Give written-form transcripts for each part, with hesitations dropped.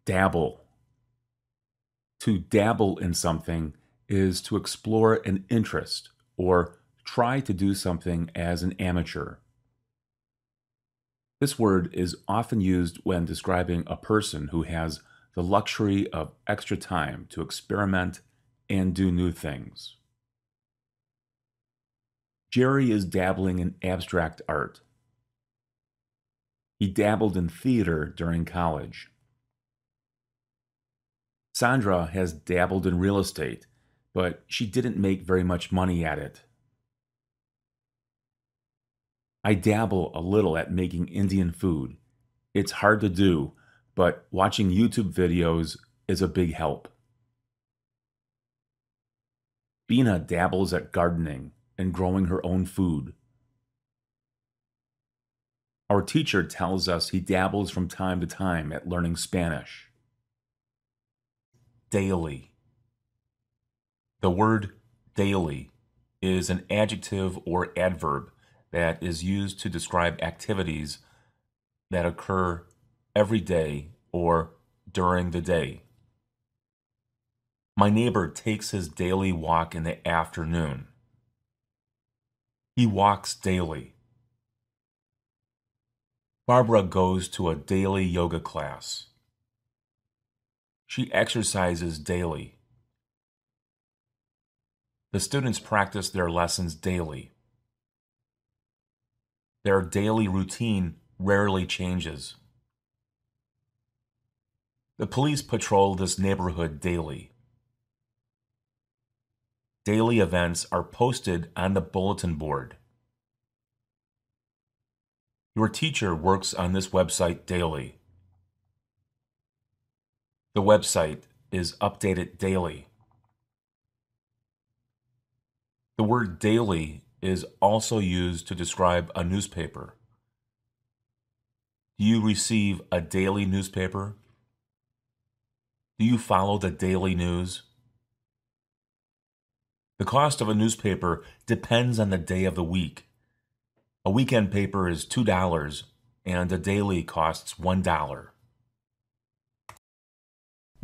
Dabble. To dabble in something is to explore an interest or try to do something as an amateur. This word is often used when describing a person who has the luxury of extra time to experiment and do new things. Jerry is dabbling in abstract art. He dabbled in theater during college. Sandra has dabbled in real estate, but she didn't make very much money at it. I dabble a little at making Indian food. It's hard to do, but watching YouTube videos is a big help. Bina dabbles at gardening and growing her own food. Our teacher tells us he dabbles from time to time at learning Spanish. Daily. The word daily is an adjective or adverb that is used to describe activities that occur every day or during the day. My neighbor takes his daily walk in the afternoon. He walks daily. Barbara goes to a daily yoga class. She exercises daily. The students practice their lessons daily. Their daily routine rarely changes. The police patrol this neighborhood daily. Daily events are posted on the bulletin board. Your teacher works on this website daily. The website is updated daily. The word daily is also used to describe a newspaper. Do you receive a daily newspaper? Do you follow the daily news? The cost of a newspaper depends on the day of the week. A weekend paper is $2 and a daily costs $1.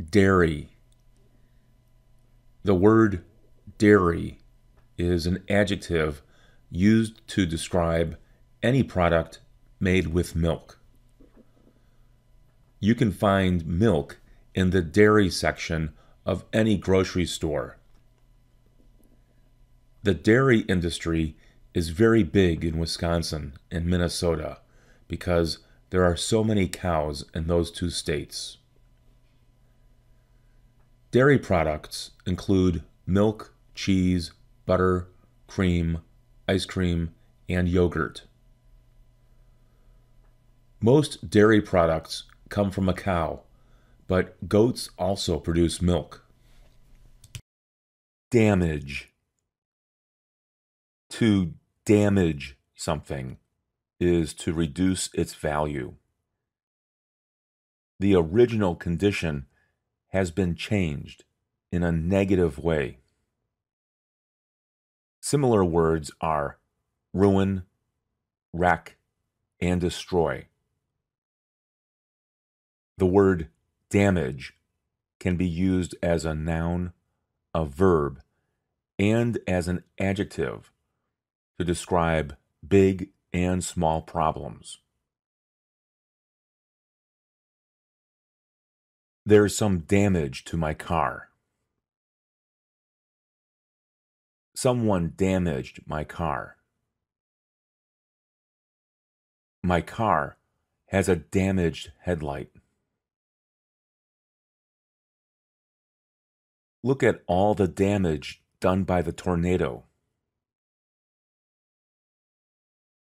Dairy. The word dairy is an adjective used to describe any product made with milk. You can find milk in the dairy section of any grocery store. The dairy industry is very big in Wisconsin and Minnesota because there are so many cows in those two states. Dairy products include milk, cheese, butter, cream, ice cream, and yogurt. Most dairy products come from a cow, but goats also produce milk. Damage. To damage something is to reduce its value. The original condition has been changed in a negative way. Similar words are ruin, wreck, and destroy. The word damage can be used as a noun, a verb, and as an adjective to describe big and small problems. There's some damage to my car. Someone damaged my car. My car has a damaged headlight. Look at all the damage done by the tornado.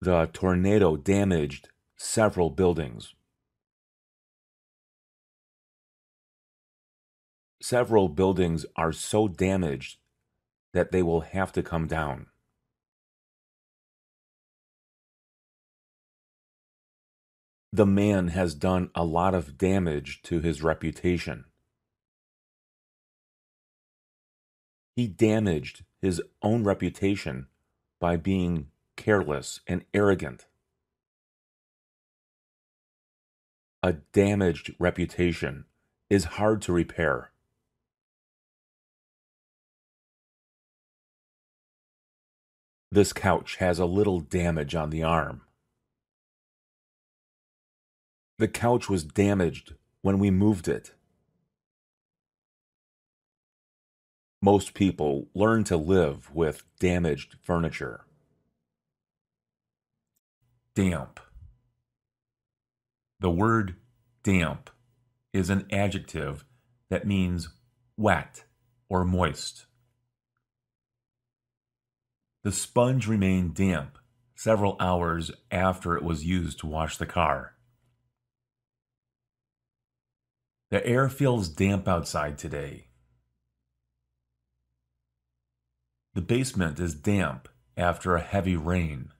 The tornado damaged several buildings. Several buildings are so damaged that they will have to come down. The man has done a lot of damage to his reputation. He damaged his own reputation by being careless and arrogant. A damaged reputation is hard to repair. This couch has a little damage on the arm. The couch was damaged when we moved it. Most people learn to live with damaged furniture. Damp. The word damp is an adjective that means wet or moist. The sponge remained damp several hours after it was used to wash the car. The air feels damp outside today. The basement is damp after a heavy rain.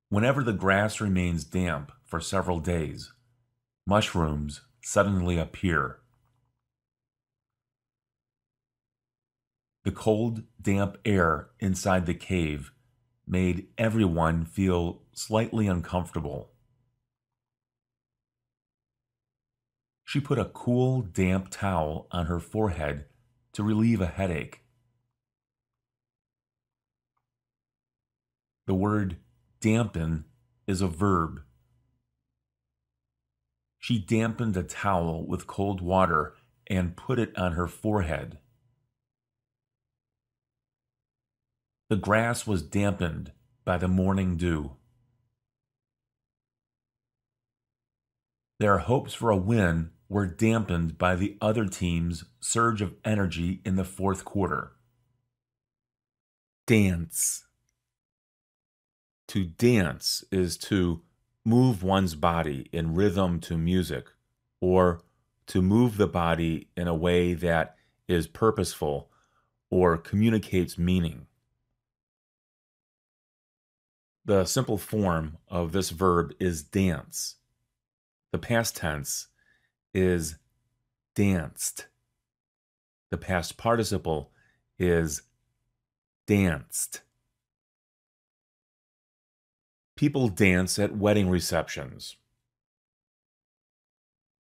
Whenever the grass remains damp for several days, mushrooms suddenly appear. The cold, damp air inside the cave made everyone feel slightly uncomfortable. She put a cool, damp towel on her forehead to relieve a headache. The word dampen is a verb. She dampened a towel with cold water and put it on her forehead. The grass was dampened by the morning dew. Their hopes for a win were dampened by the other team's surge of energy in the fourth quarter. Dance. To dance is to move one's body in rhythm to music, or to move the body in a way that is purposeful or communicates meaning. The simple form of this verb is dance. The past tense is danced. The past participle is danced. People dance at wedding receptions.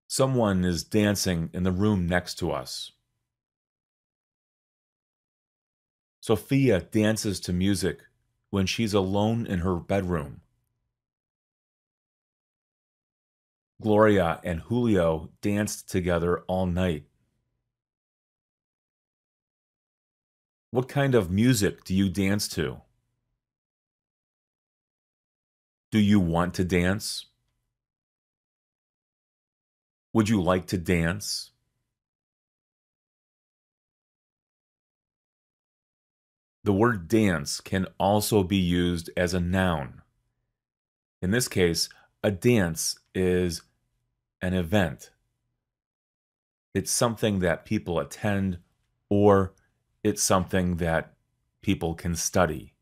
Someone is dancing in the room next to us. Sophia dances to music when she's alone in her bedroom. Gloria and Julio danced together all night. What kind of music do you dance to? Do you want to dance? Would you like to dance? The word dance can also be used as a noun. In this case, a dance is an event. It's something that people attend, or it's something that people can study.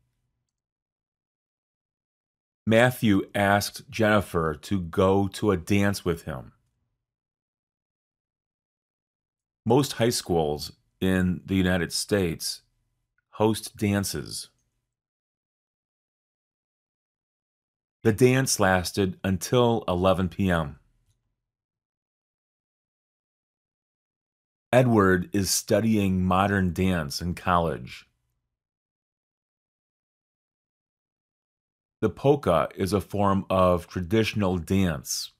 Matthew asked Jennifer to go to a dance with him. Most high schools in the United States host dances. The dance lasted until 11 p.m. Edward is studying modern dance in college. The polka is a form of traditional dance.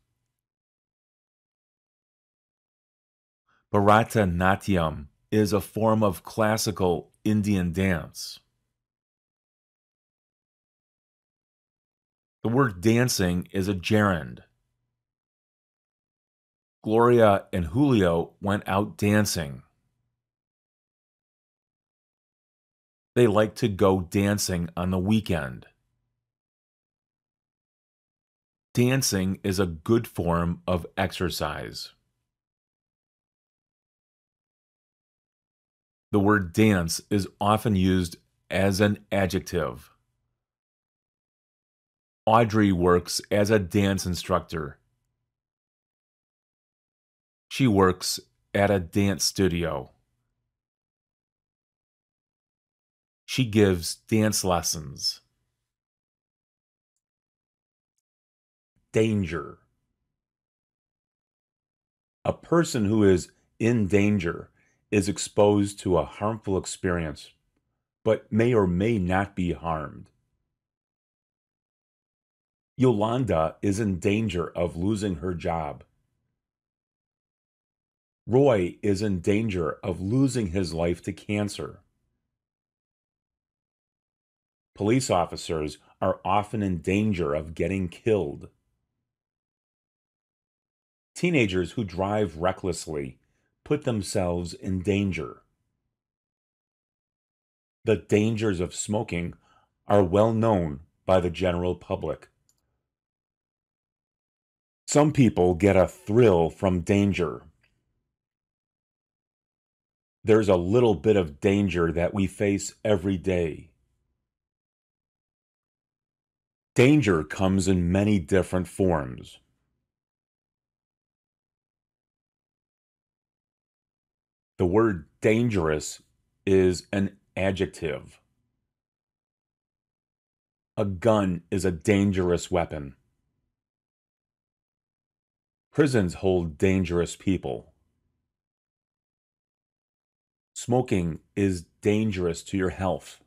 Bharatanatyam is a form of classical Indian dance. The word dancing is a gerund. Gloria and Julio went out dancing. They like to go dancing on the weekend. Dancing is a good form of exercise. The word dance is often used as an adjective. Audrey works as a dance instructor. She works at a dance studio. She gives dance lessons. Danger. A person who is in danger is exposed to a harmful experience, but may or may not be harmed. Yolanda is in danger of losing her job. Roy is in danger of losing his life to cancer. Police officers are often in danger of getting killed. Teenagers who drive recklessly put themselves in danger. The dangers of smoking are well known by the general public. Some people get a thrill from danger. There's a little bit of danger that we face every day. Danger comes in many different forms. The word dangerous is an adjective. A gun is a dangerous weapon. Prisons hold dangerous people. Smoking is dangerous to your health.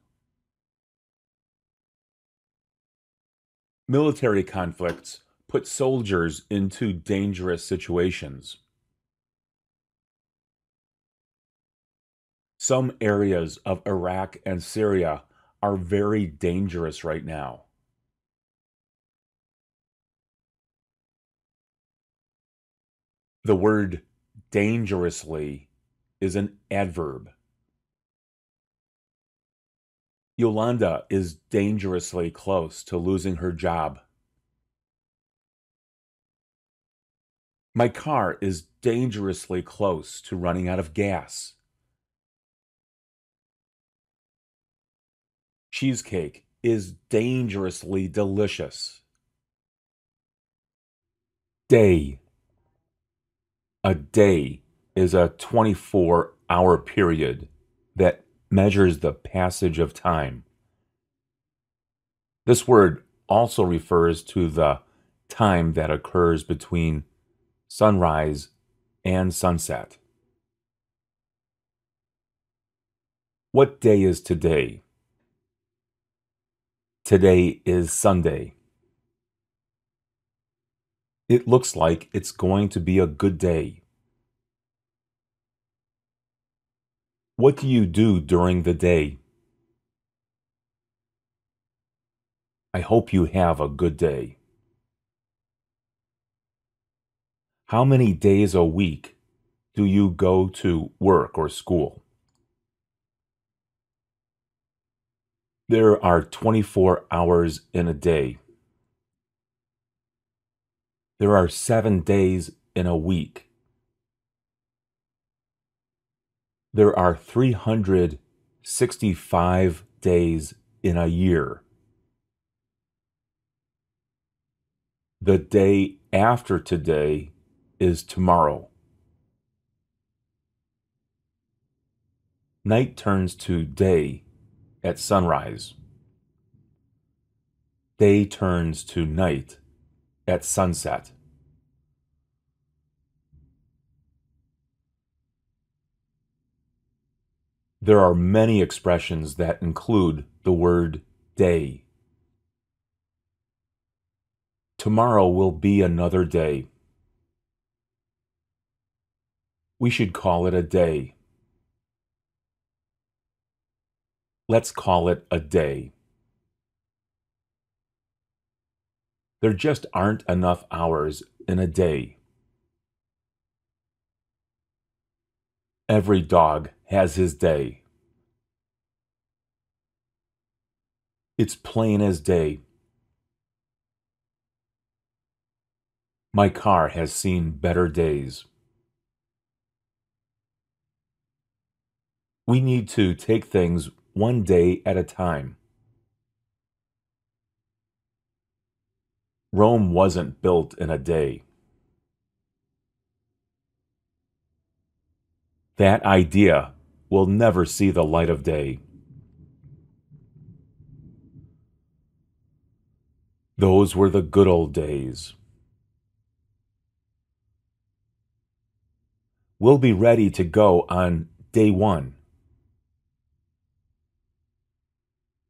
Military conflicts put soldiers into dangerous situations. Some areas of Iraq and Syria are very dangerous right now. The word dangerously is an adverb. Yolanda is dangerously close to losing her job. My car is dangerously close to running out of gas. Cheesecake is dangerously delicious. Day. A day is a 24-hour period that measures the passage of time. This word also refers to the time that occurs between sunrise and sunset. What day is today? Today is Sunday. It looks like it's going to be a good day. What do you do during the day? I hope you have a good day. How many days a week do you go to work or school? There are 24 hours in a day. There are 7 days in a week. There are 365 days in a year. The day after today is tomorrow. Night turns to day at sunrise. Day turns to night at sunset. There are many expressions that include the word day. Tomorrow will be another day. We should call it a day. Let's call it a day. There just aren't enough hours in a day. Every dog has his day. It's plain as day. My car has seen better days. We need to take things one day at a time. Rome wasn't built in a day. That idea will never see the light of day. Those were the good old days. We'll be ready to go on day one.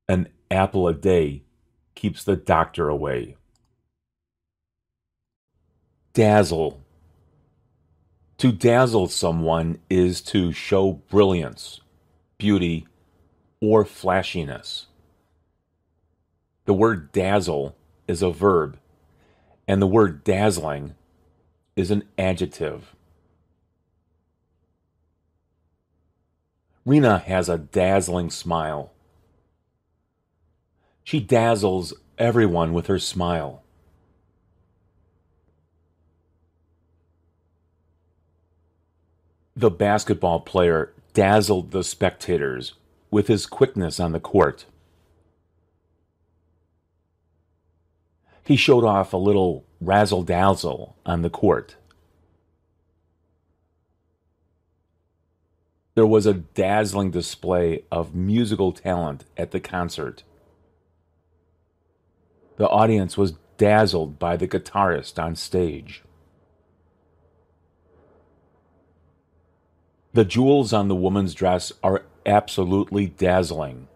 An apple a day keeps the doctor away. Dazzle. To dazzle someone is to show brilliance, beauty, or flashiness. The word dazzle is a verb, and the word dazzling is an adjective. Rena has a dazzling smile. She dazzles everyone with her smile. The basketball player dazzled the spectators with his quickness on the court. He showed off a little razzle-dazzle on the court. There was a dazzling display of musical talent at the concert. The audience was dazzled by the guitarist on stage. The jewels on the woman's dress are absolutely dazzling.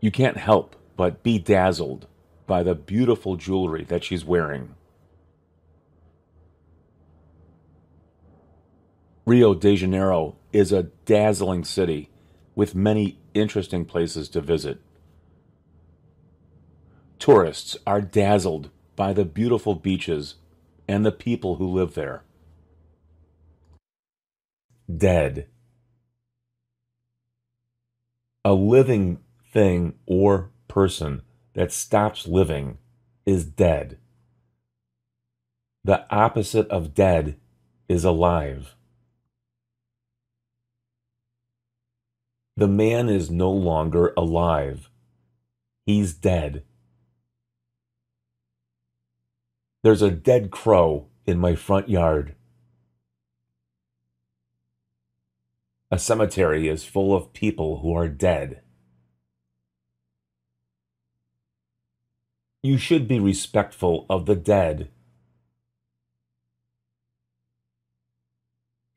You can't help but be dazzled by the beautiful jewelry that she's wearing. Rio de Janeiro is a dazzling city with many interesting places to visit. Tourists are dazzled by the beautiful beaches and the people who live there. Dead. A living thing or person that stops living is dead. The opposite of dead is alive. The man is no longer alive. He's dead. There's a dead crow in my front yard. A cemetery is full of people who are dead. You should be respectful of the dead.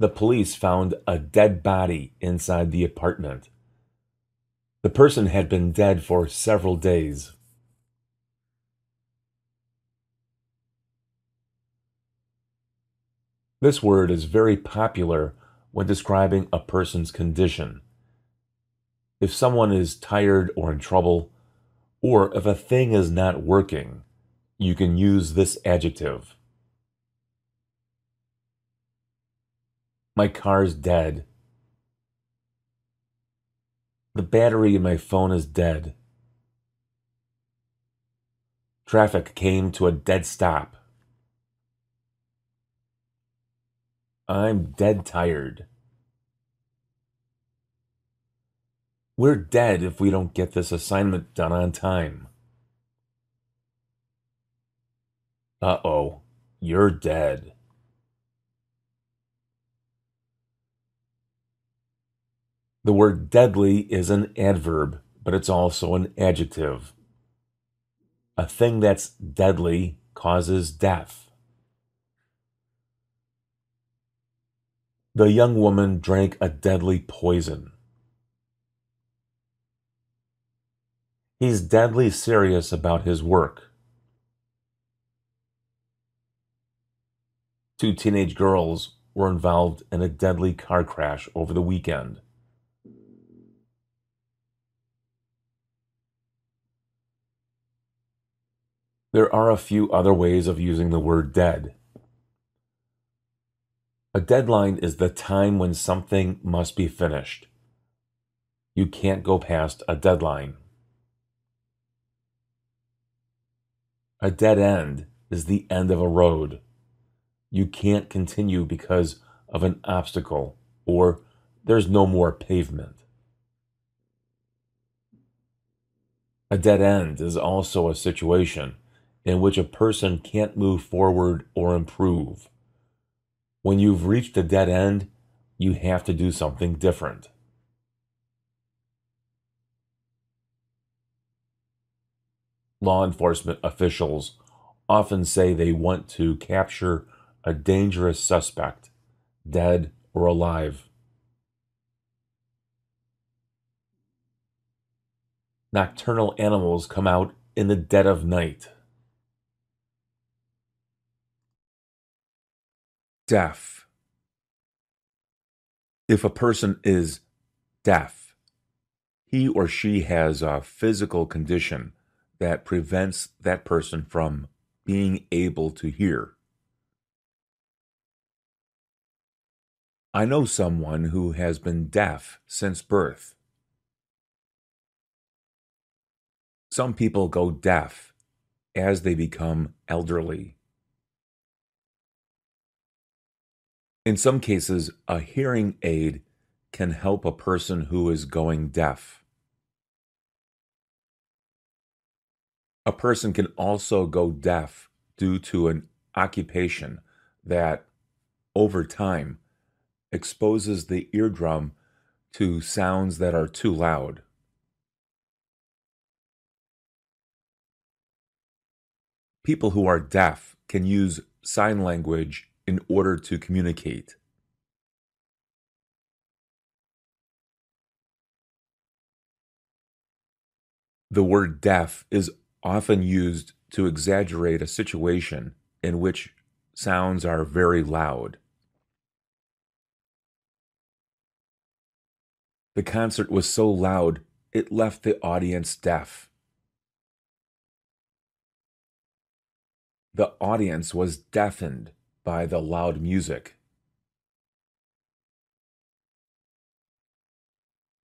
The police found a dead body inside the apartment. The person had been dead for several days. This word is very popular when describing a person's condition. If someone is tired or in trouble, or if a thing is not working, you can use this adjective. My car's dead. The battery in my phone is dead. Traffic came to a dead stop. I'm dead tired. We're dead if we don't get this assignment done on time. Uh-oh, you're dead. The word deadly is an adverb, but it's also an adjective. A thing that's deadly causes death. The young woman drank a deadly poison. He's deadly serious about his work. Two teenage girls were involved in a deadly car crash over the weekend. There are a few other ways of using the word dead. A deadline is the time when something must be finished. You can't go past a deadline. A dead end is the end of a road. You can't continue because of an obstacle, or there's no more pavement. A dead end is also a situation in which a person can't move forward or improve. When you've reached a dead end, you have to do something different. Law enforcement officials often say they want to capture a dangerous suspect dead or alive. Nocturnal animals come out in the dead of night. Deaf. If a person is deaf, he or she has a physical condition that prevents that person from being able to hear. I know someone who has been deaf since birth. Some people go deaf as they become elderly. In some cases, a hearing aid can help a person who is going deaf. A person can also go deaf due to an occupation that, over time, exposes the eardrum to sounds that are too loud. People who are deaf can use sign language in order to communicate. The word deaf is often used to exaggerate a situation in which sounds are very loud. The concert was so loud, it left the audience deaf. The audience was deafened by the loud music.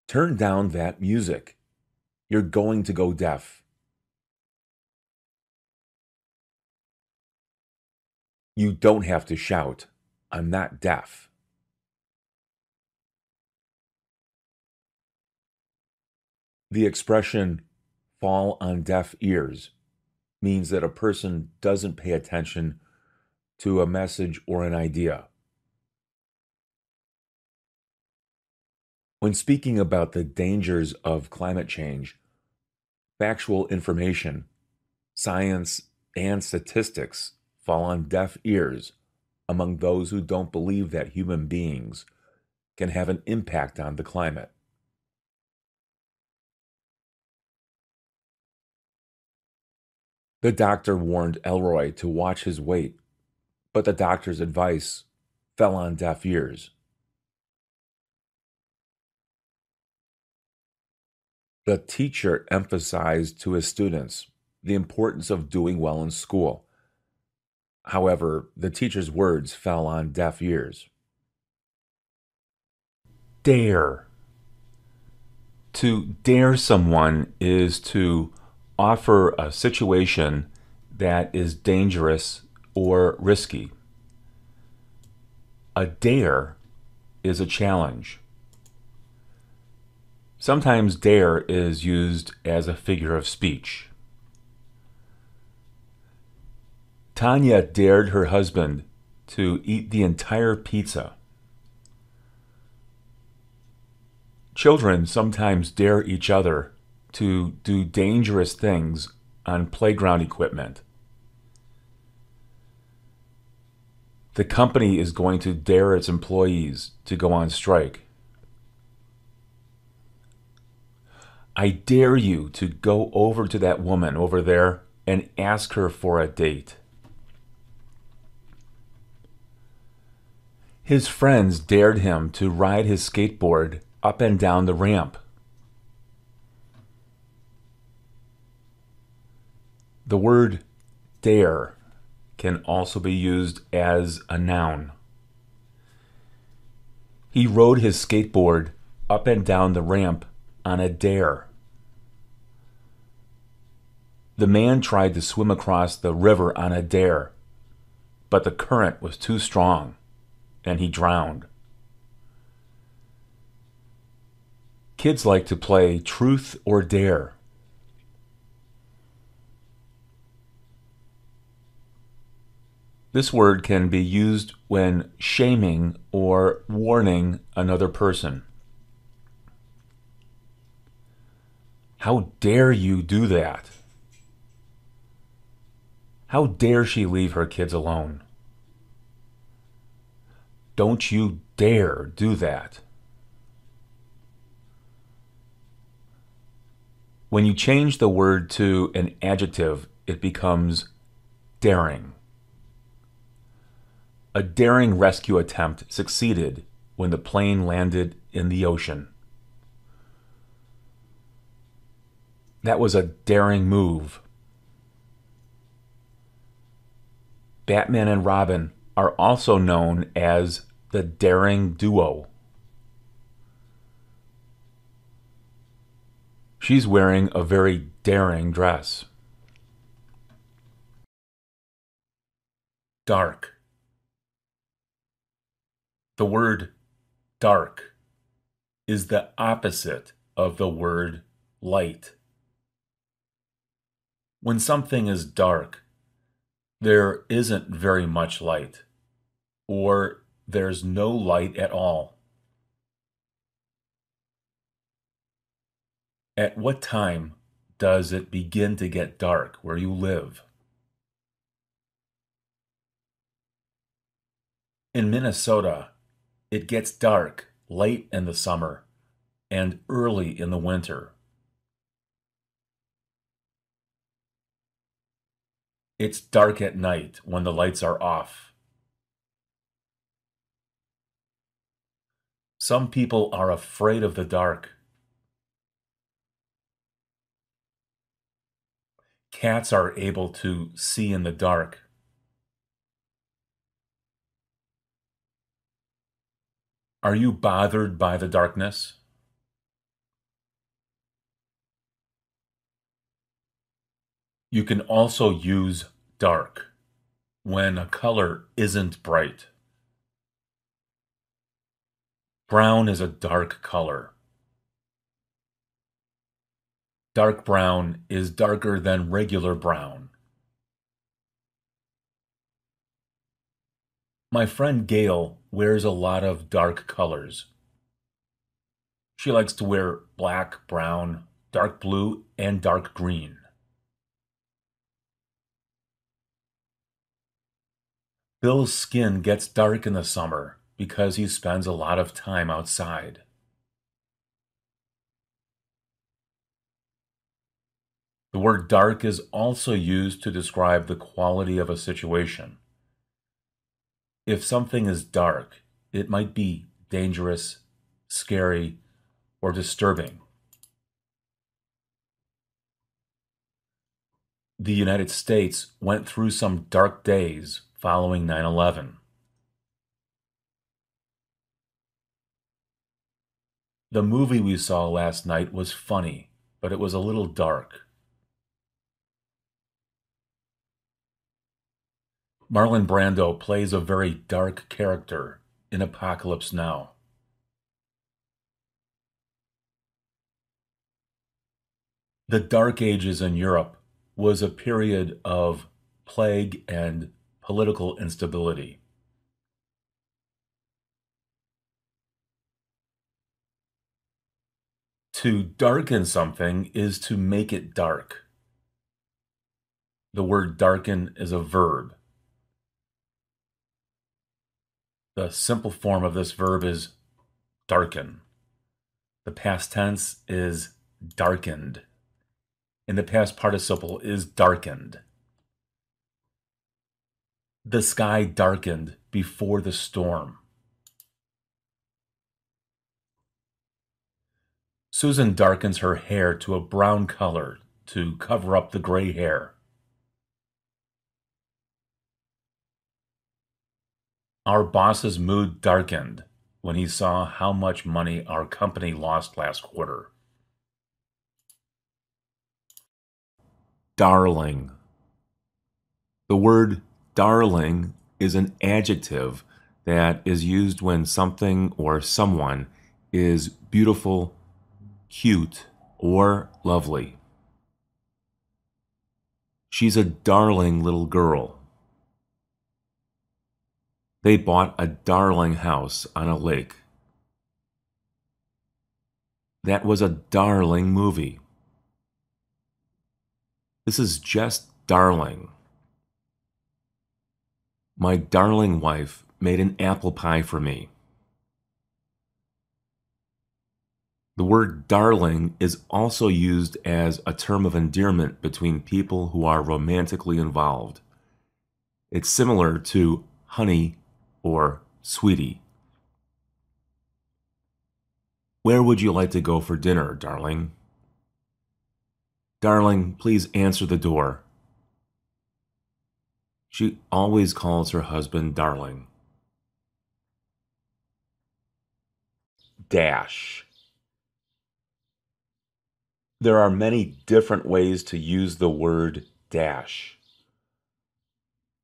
Turn down that music. You're going to go deaf. You don't have to shout, "I'm not deaf." The expression "fall on deaf ears" means that a person doesn't pay attention to a message or an idea. When speaking about the dangers of climate change, factual information, science, and statistics fall on deaf ears among those who don't believe that human beings can have an impact on the climate. The doctor warned Elroy to watch his weight, but the doctor's advice fell on deaf ears. The teacher emphasized to his students the importance of doing well in school. However, the teacher's words fell on deaf ears. Dare. To dare someone is to offer a situation that is dangerous or risky. A dare is a challenge. Sometimes dare is used as a figure of speech. Tanya dared her husband to eat the entire pizza. Children sometimes dare each other to do dangerous things on playground equipment. The company is going to dare its employees to go on strike. I dare you to go over to that woman over there and ask her for a date. His friends dared him to ride his skateboard up and down the ramp. The word dare can also be used as a noun. He rode his skateboard up and down the ramp on a dare. The man tried to swim across the river on a dare, but the current was too strong, and he drowned. Kids like to play truth or dare. This word can be used when shaming or warning another person. How dare you do that? How dare she leave her kids alone? Don't you dare do that. When you change the word to an adjective, it becomes daring. A daring rescue attempt succeeded when the plane landed in the ocean. That was a daring move. Batman and Robin are also known as the daring duo. She's wearing a very daring dress. Dark. The word dark is the opposite of the word light. When something is dark, there isn't very much light, or there's no light at all. At what time does it begin to get dark where you live? In Minnesota, it gets dark late in the summer and early in the winter. It's dark at night when the lights are off. Some people are afraid of the dark. Cats are able to see in the dark. Are you bothered by the darkness? You can also use dark when a color isn't bright. Brown is a dark color. Dark brown is darker than regular brown. My friend Gail wears a lot of dark colors. She likes to wear black, brown, dark blue, and dark green. Bill's skin gets dark in the summer because he spends a lot of time outside. The word dark is also used to describe the quality of a situation. If something is dark, it might be dangerous, scary, or disturbing. The United States went through some dark days following 9/11. The movie we saw last night was funny, but it was a little dark. Marlon Brando plays a very dark character in Apocalypse Now. The Dark Ages in Europe was a period of plague and political instability. To darken something is to make it dark. The word darken is a verb. The simple form of this verb is darken. The past tense is darkened. And the past participle is darkened. The sky darkened before the storm. Susan darkens her hair to a brown color to cover up the gray hair. Our boss's mood darkened when he saw how much money our company lost last quarter. Darling. The word darling is an adjective that is used when something or someone is beautiful, cute, or lovely. She's a darling little girl. They bought a darling house on a lake. That was a darling movie. This is just darling. My darling wife made an apple pie for me. The word darling is also used as a term of endearment between people who are romantically involved. It's similar to honey or sweetie. Where would you like to go for dinner, darling? Darling, please answer the door. She always calls her husband darling. Dash. There are many different ways to use the word dash.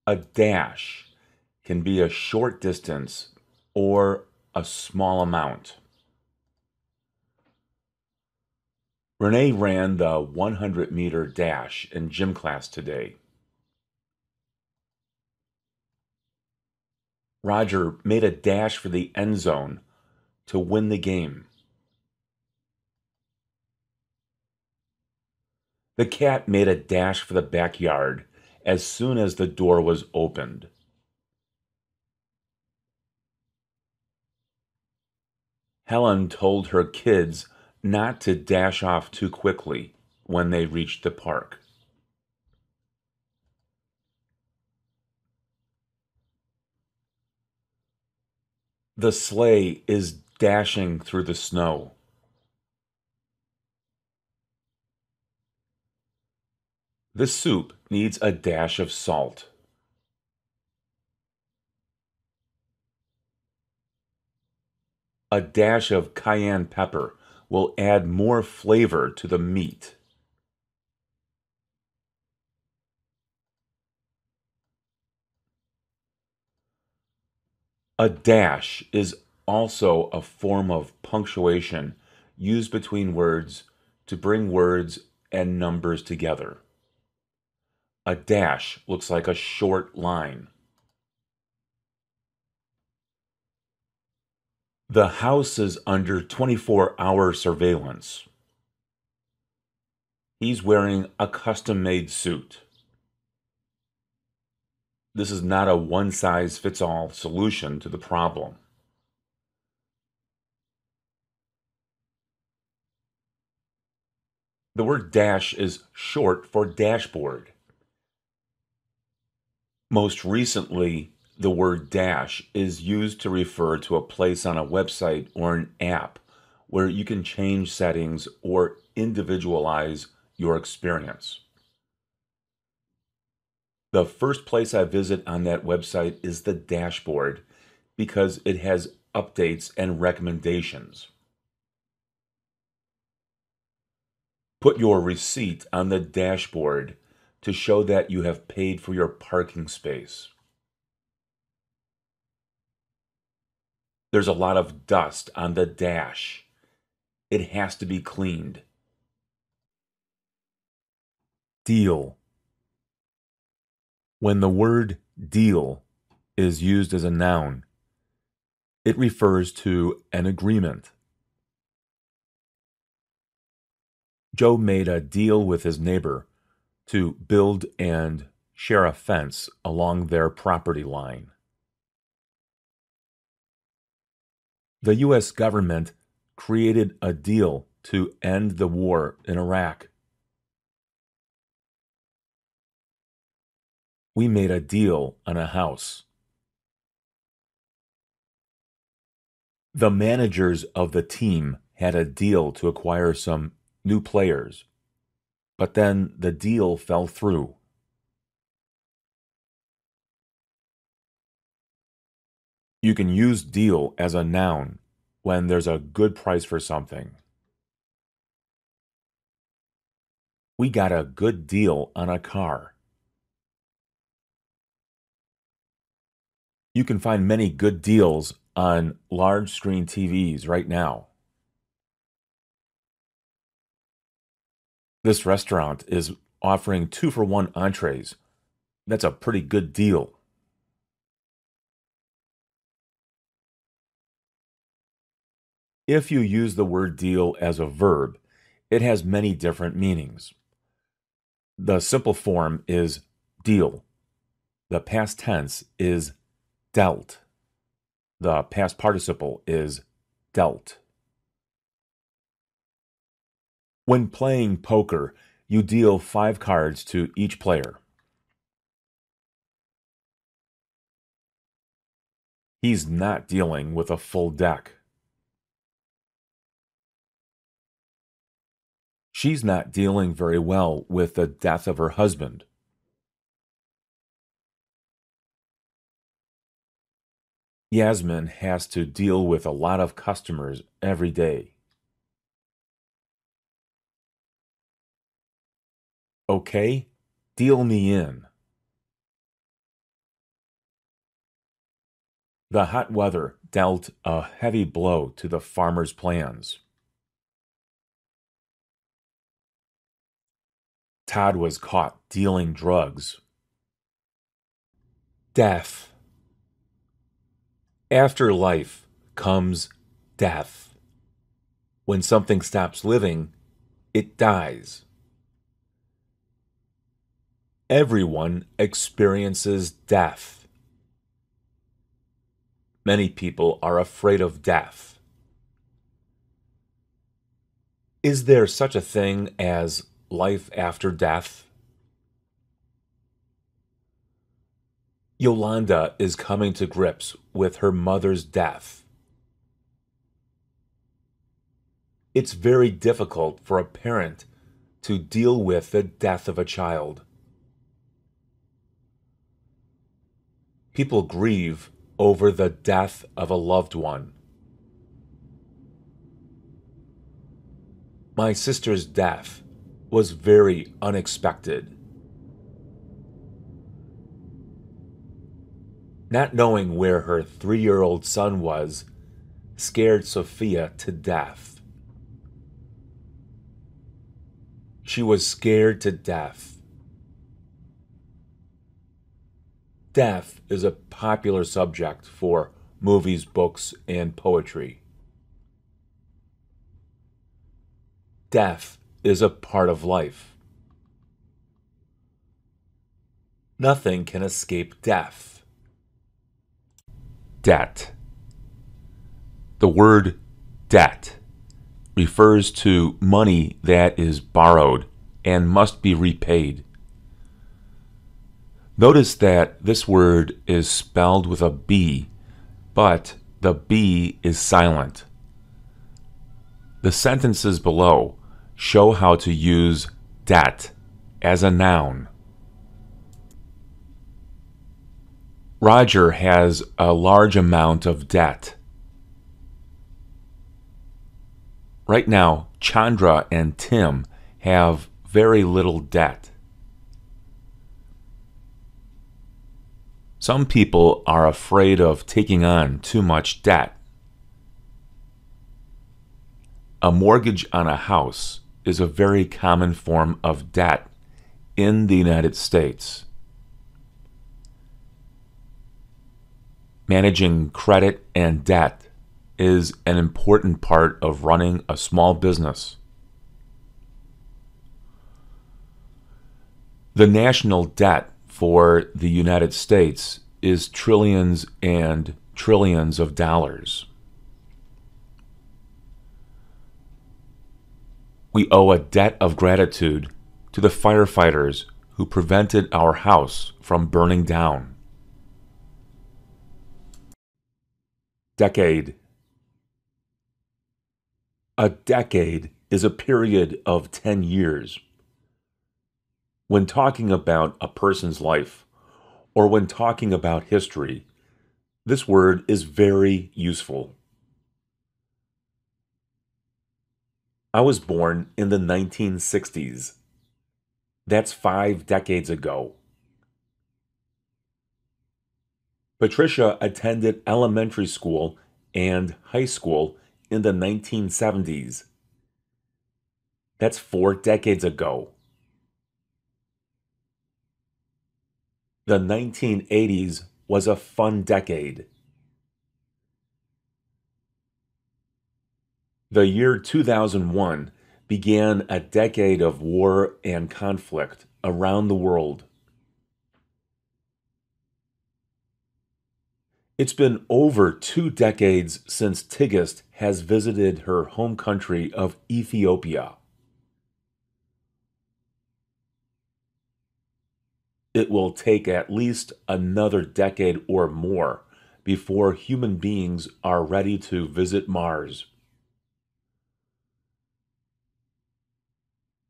A dash can be a short distance or a small amount. Renee ran the 100-meter dash in gym class today. Roger made a dash for the end zone to win the game. The cat made a dash for the backyard as soon as the door was opened. Helen told her kids not to dash off too quickly when they reached the park. The sleigh is dashing through the snow. The soup needs a dash of salt. A dash of cayenne pepper will add more flavor to the meat. A dash is also a form of punctuation used between words to bring words and numbers together. A dash looks like a short line. The house is under 24-hour surveillance. He's wearing a custom-made suit. This is not a one-size-fits-all solution to the problem. The word dash is short for dashboard. Most recently, the word dash is used to refer to a place on a website or an app where you can change settings or individualize your experience. The first place I visit on that website is the dashboard because it has updates and recommendations. Put your receipt on the dashboard to show that you have paid for your parking space. There's a lot of dust on the dash. It has to be cleaned. Deal. When the word deal is used as a noun, it refers to an agreement. Joe made a deal with his neighbor to build and share a fence along their property line. The U.S. government created a deal to end the war in Iraq. We made a deal on a house. The managers of the team had a deal to acquire some new players, but then the deal fell through. You can use deal as a noun when there's a good price for something. We got a good deal on a car. You can find many good deals on large screen TVs right now. This restaurant is offering 2-for-1 entrees. That's a pretty good deal. If you use the word deal as a verb, it has many different meanings. The simple form is deal. The past tense is dealt. The past participle is dealt. When playing poker, you deal 5 cards to each player. He's not dealing with a full deck. She's not dealing very well with the death of her husband. Yasmin has to deal with a lot of customers every day. Okay, deal me in. The hot weather dealt a heavy blow to the farmer's plans. Todd was caught dealing drugs. Death. After life comes death. When something stops living, it dies. Everyone experiences death. Many people are afraid of death. Is there such a thing as life after death? Yolanda is coming to grips with her mother's death. It's very difficult for a parent to deal with the death of a child. People grieve over the death of a loved one. My sister's death was very unexpected. Not knowing where her 3-year-old son was scared Sophia to death. She was scared to death. Death is a popular subject for movies, books, and poetry. Death is a part of life. Nothing can escape death. Debt. The word debt refers to money that is borrowed and must be repaid. Notice that this word is spelled with a B, but the B is silent. The sentences below show how to use debt as a noun. Roger has a large amount of debt. Right now, Chandra and Tim have very little debt. Some people are afraid of taking on too much debt. A mortgage on a house is a very common form of debt in the United States. Managing credit and debt is an important part of running a small business. The national debt for the United States is trillions and trillions of dollars. We owe a debt of gratitude to the firefighters who prevented our house from burning down. Decade. A decade is a period of 10 years. When talking about a person's life, or when talking about history, this word is very useful. I was born in the 1960s. That's 5 decades ago. Patricia attended elementary school and high school in the 1970s. That's 4 decades ago. The 1980s was a fun decade. The year 2001 began a decade of war and conflict around the world. It's been over 2 decades since Tigist has visited her home country of Ethiopia. It will take at least another decade or more before human beings are ready to visit Mars.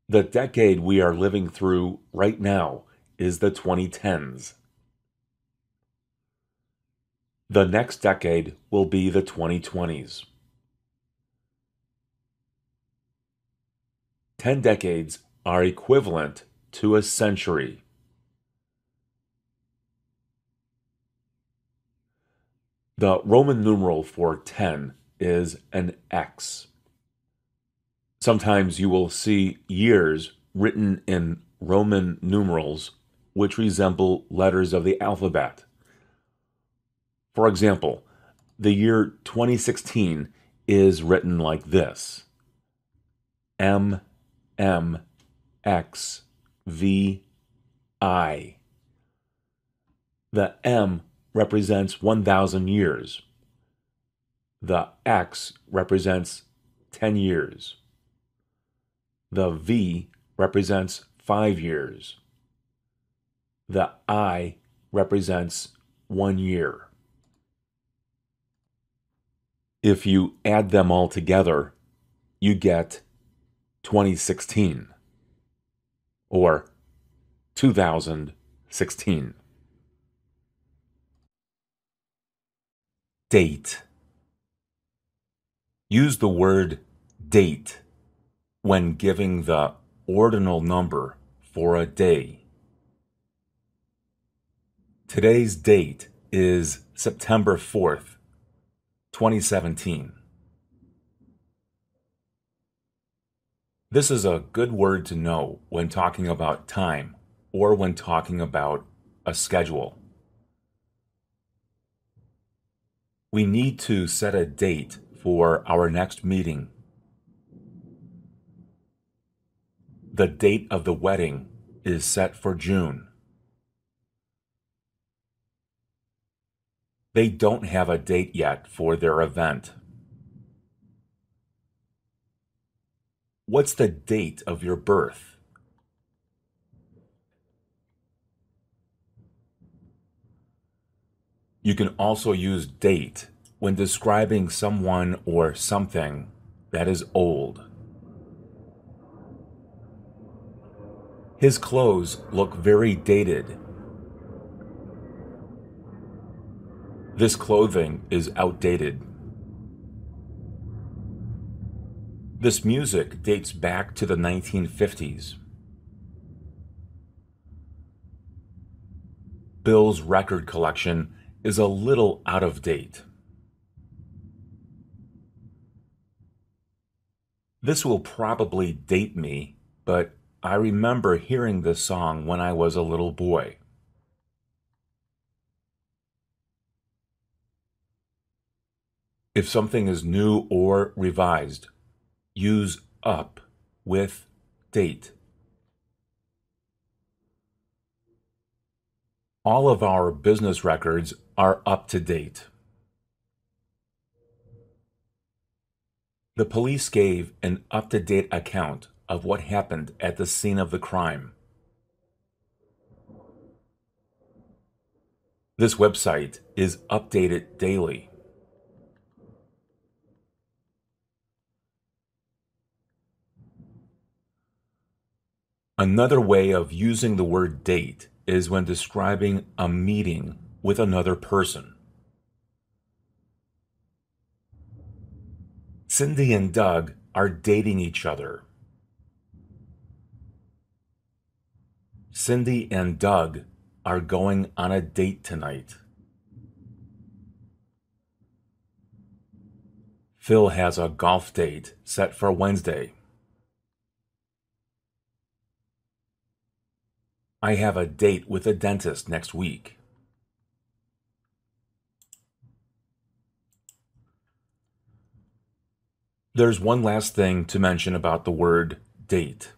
The decade we are living through right now is the 2010s. The next decade will be the 2020s. 10 decades are equivalent to a century. The Roman numeral for 10 is an X. Sometimes you will see years written in Roman numerals which resemble letters of the alphabet. For example, the year 2016 is written like this: M, M, X, V, I. The M represents 1,000 years. The X represents 10 years. The V represents 5 years. The I represents 1 year. If you add them all together, you get 2016 or 2016. Date. Use the word date when giving the ordinal number for a day. Today's date is September 4th, 2017. This is a good word to know when talking about time or when talking about a schedule. We need to set a date for our next meeting. The date of the wedding is set for June. They don't have a date yet for their event. What's the date of your birth? You can also use date when describing someone or something that is old. His clothes look very dated. This clothing is outdated. This music dates back to the 1950s. Bill's record collection is a little out of date. This will probably date me, but I remember hearing this song when I was a little boy. If something is new or revised, use up with date. All of our business records are up to date. The police gave an up-to-date account of what happened at the scene of the crime. This website is updated daily. Another way of using the word date is when describing a meeting with another person. Cindy and Doug are dating each other. Cindy and Doug are going on a date tonight. Phil has a golf date set for Wednesday. I have a date with a dentist next week. There's one last thing to mention about the word date.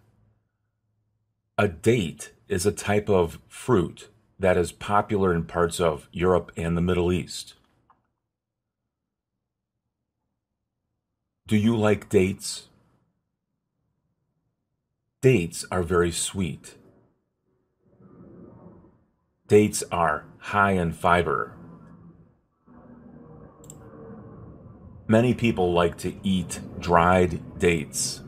A date is a type of fruit that is popular in parts of Europe and the Middle East. Do you like dates? Dates are very sweet. Dates are high in fiber. Many people like to eat dried dates.